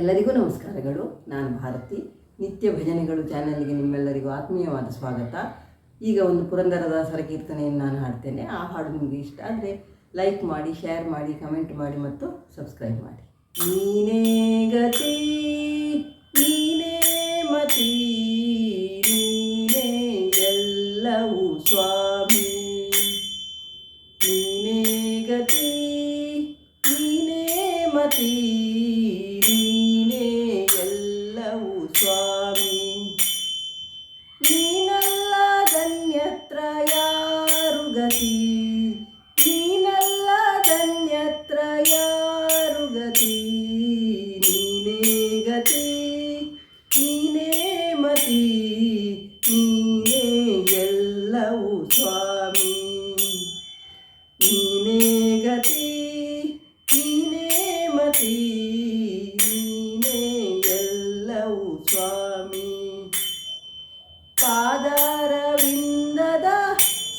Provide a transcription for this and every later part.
ಎಲ್ಲರಿಗೂ ನಮಸ್ಕಾರಗಳು. ನಾನು ಭಾರತಿ. ನಿತ್ಯ ಭಜನೆಗಳು ಚಾನೆಲ್ಗೆ ನಿಮ್ಮೆಲ್ಲರಿಗೂ ಆತ್ಮೀಯವಾದ ಸ್ವಾಗತ. ಈಗ ಒಂದು ಪುರಂದರದಾಸರ ಕೀರ್ತನೆಯನ್ನು ನಾನು ಹಾಡ್ತೇನೆ. ಆ ಹಾಡು ನಿಮಗೆ ಇಷ್ಟ ಆದರೆ ಲೈಕ್ ಮಾಡಿ, ಶೇರ್ ಮಾಡಿ, ಕಮೆಂಟ್ ಮಾಡಿ ಮತ್ತು ಸಬ್ಸ್ಕ್ರೈಬ್ ಮಾಡಿ. ನೀನೇ ಗತಿ, ನೀನೇ ಮತಿ, ನೀನೇ ಎಲ್ಲವೂ ಸ್ವಾಮಿ. ನೀನೇ ಗತಿ, ನೀನೇ ಮತಿ, ಸ್ವಾಮಿ. ನೀನಲ್ಲದನ್ಯತ್ರ ಯಾರು ಗತಿ, ನೀನಲ್ಲದನ್ಯತ್ರ ಯಾರು ಗತಿ. ನೀನೇ ಗತಿ, ನೀನೇ ಮತಿ, ನೀನೇ ಎಲ್ಲವೂ ಸ್ವಾಮಿ. ನೀನೇ ಗತಿ, ನೀನೇ ಮತಿ, ಸ್ವಾಮಿ. ಪಾದಾರವಿಂದದ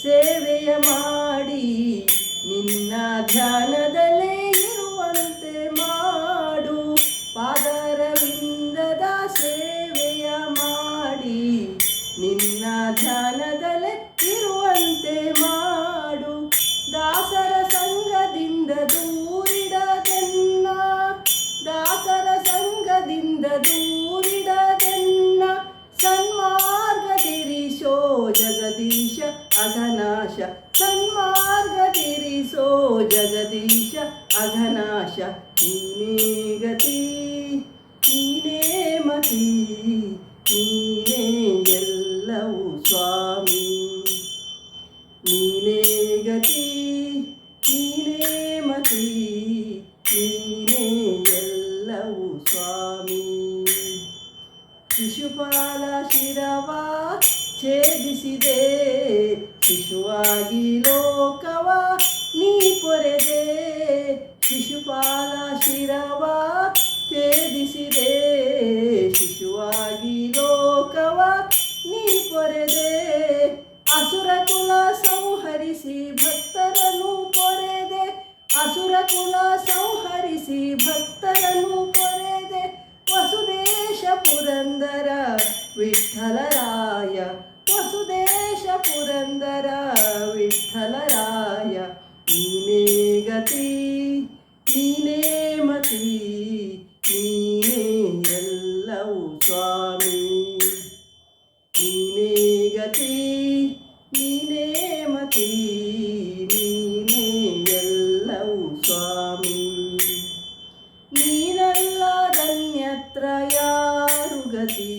ಸೇವೆಯ ಮಾಡಿ ನಿನ್ನ ಧ್ಯಾನದಲ್ಲೇ ಇರುವಂತೆ ಮಾಡು. ಪಾದಾರವಿಂದದ ಸೇವೆಯ ಮಾಡಿ ನಿನ್ನ ಧ್ಯಾನದಲ್ಲೇ ಇರುವಂತೆ ಮಾಡು. ದಾಸರ ಸಂಘದಿಂದ ದೂರಿಡದೆನ್ನ, ದಾಸರ ಸಂಘದಿಂದ ದೂರಿಡದೆನ್ನ. ಸನ್ಮಾರ್ಗದಿರಿಸೋ ಜಗದೀಶ ಅಘನಾಶ, ಸನ್ಮಾರ್ಗದಿರಿಸೋ ಜಗದೀಶ ಅಘನಾಶ. ನೀನೇ ಗತಿ, ನೀನೇ ಮತಿ, ನೀನೇ ಎಲ್ಲವೂ ಸ್ವಾಮಿ. ನೀನೇ ಗತಿ, ನೀನೇ ಮತಿ, ನೀನೇ ಎಲ್ಲವೂ ಸ್ವಾಮಿ. ಶಿಶುಪಾಲ ಶಿರವ ಛೇದಿಸಿದೆ, ಶಿಶುವಾಗಿ ಲೋಕವ ನೀ ಪೊರೆದೆ. ಶಿಶುಪಾಲ ಶಿರವ ಛೇದಿಸಿದೆ, ಶಿಶುವಾಗಿ ಲೋಕವ ನೀ ಪೊರೆದೆ. ಅಸುರ ಕುಲ ಸಂಹರಿಸಿ ಭಕ್ತರನ್ನು ಪೊರೆದೆ, ಅಸುರ ಕುಲ ಸಂಹರಿಸಿ ಭಕ್ತರನ್ನು ಪೊರೆದೆ. ವಸುದೇಶ ಪುರಂದರ ವಿಠ್ಠಲರಾಯ, ವಸುದೇಶ ಪುರಂದರ ವಿಠ್ಠಲರಾಯ. ನೀನೇ ಗತಿ, ನೀನೇ ಮತಿ, ನೀನೇ ಎಲ್ಲವೂ ಸ್ವಾಮಿ. ನೀನೇ ಗತಿ, ನೀನೇ ಮತಿ, ನೀನೇ ಎಲ್ಲವೂ ಸ್ವಾಮಿ. ನೀನಲ್ಲದನ್ಯತ್ರ ಯಾರು ಗತಿ,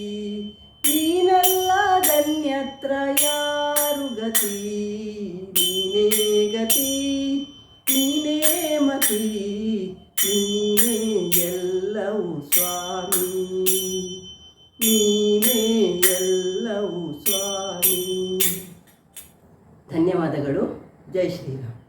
ನೀನಲ್ಲದನ್ಯತ್ರ ಯಾರು ಗತಿ. ನೀನೇ ಗತಿ, ನೀನೇ ಮತಿ, ನೀನೇ ಎಲ್ಲವೂ ಸ್ವಾಮಿ. ನೀನೇ ಎಲ್ಲವೂ ಸ್ವಾಮಿ. ಧನ್ಯವಾದಗಳು. ಜೈ ಶ್ರೀರಾಮ್.